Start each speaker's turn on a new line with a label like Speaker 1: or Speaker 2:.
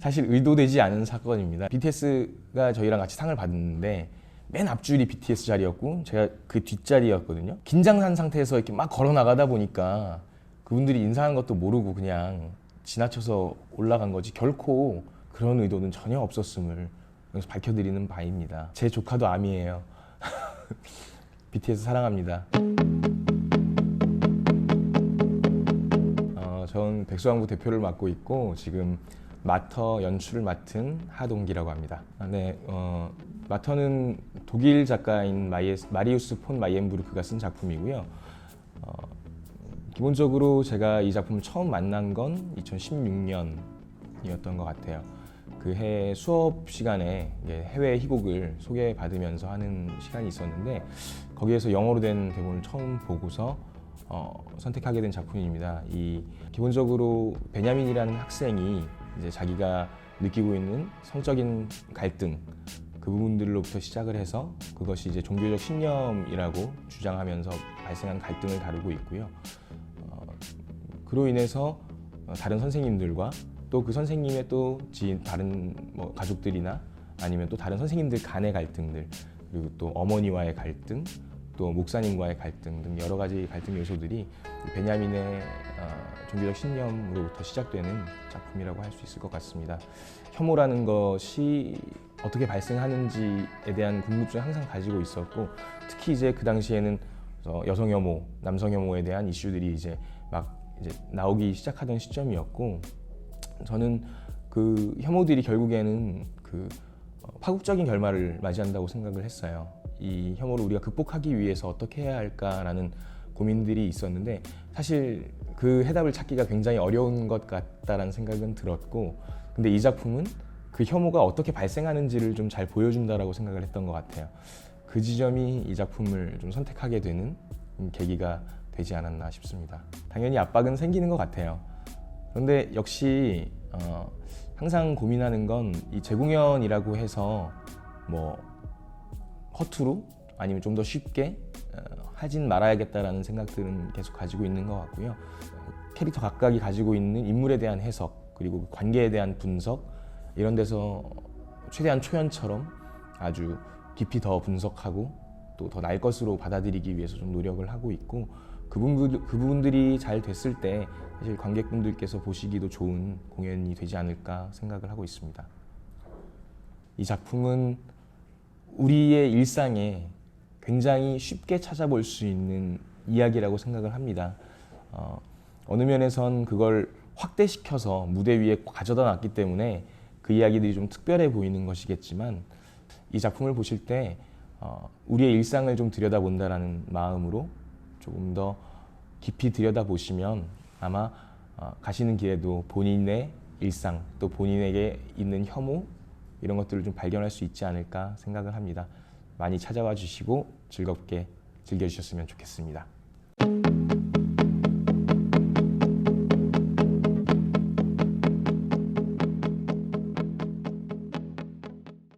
Speaker 1: 사실 의도되지 않은 사건입니다. BTS가 저희랑 같이 상을 받았는데 맨 앞줄이 BTS 자리였고 제가 그 뒷자리였거든요. 긴장한 상태에서 이렇게 막 걸어 나가다 보니까 그분들이 인사하는 것도 모르고 그냥 지나쳐서 올라간 거지 결코 그런 의도는 전혀 없었음을 여기서 밝혀드리는 바입니다. 제 조카도 아미예요. BTS 사랑합니다. 전 백수왕국 대표를 맡고 있고 지금 마터 연출을 맡은 하동기라고 합니다. 네, 마터는 독일 작가인 마리우스 폰 마이엔부르크가 쓴 작품이고요. 기본적으로 제가 이 작품을 처음 만난 건 2016년이었던 것 같아요. 그 해 수업 시간에 해외 희곡을 소개받으면서 하는 시간이 있었는데 거기에서 영어로 된 대본을 처음 보고서 선택하게 된 작품입니다. 기본적으로 베냐민이라는 학생이 이제 자기가 느끼고 있는 성적인 갈등 그 부분들로부터 시작을 해서 그것이 이제 종교적 신념이라고 주장하면서 발생한 갈등을 다루고 있고요. 그로 인해서 다른 선생님들과 또 그 선생님의 또 지인 다른 가족들이나 아니면 또 다른 선생님들 간의 갈등들 그리고 또 어머니와의 갈등 또 목사님과의 갈등 등 여러 가지 갈등 요소들이 베냐민의 종교적 신념으로부터 시작되는 작품이라고 할 수 있을 것 같습니다. 혐오라는 것이 어떻게 발생하는지에 대한 궁금증을 항상 가지고 있었고 특히 이제 그 당시에는 여성 혐오, 남성 혐오에 대한 이슈들이 이제 나오기 시작하던 시점이었고 저는 그 혐오들이 결국에는 파국적인 결말을 맞이한다고 생각을 했어요. 이 혐오를 우리가 극복하기 위해서 어떻게 해야 할까라는 고민들이 있었는데 사실 그 해답을 찾기가 굉장히 어려운 것 같다라는 생각은 들었고 근데 이 작품은 그 혐오가 어떻게 발생하는지를 좀 잘 보여준다라고 생각을 했던 것 같아요. 그 지점이 이 작품을 좀 선택하게 되는 계기가 되지 않았나 싶습니다. 당연히 압박은 생기는 것 같아요. 그런데 역시 항상 고민하는 건 이 재공연이라고 해서 허투루 아니면 좀 더 쉽게 하진 말아야겠다라는 생각들은 계속 가지고 있는 것 같고요. 캐릭터 각각이 가지고 있는 인물에 대한 해석 그리고 관계에 대한 분석 이런 데서 최대한 초연처럼 아주 깊이 더 분석하고 또 더 날 것으로 받아들이기 위해서 좀 노력을 하고 있고 그 부분들이 잘 됐을 때 사실 관객분들께서 보시기도 좋은 공연이 되지 않을까 생각을 하고 있습니다. 이 작품은 우리의 일상에 굉장히 쉽게 찾아볼 수 있는 이야기라고 생각을 합니다. 어느 면에선 그걸 확대시켜서 무대 위에 가져다 놨기 때문에 그 이야기들이 좀 특별해 보이는 것이겠지만 이 작품을 보실 때 우리의 일상을 좀 들여다본다라는 마음으로 조금 더 깊이 들여다보시면 아마 가시는 길에도 본인의 일상 또 본인에게 있는 혐오 이런 것들을 좀 발견할 수 있지 않을까 생각을 합니다. 많이 찾아와 주시고 즐겁게 즐겨주셨으면 좋겠습니다.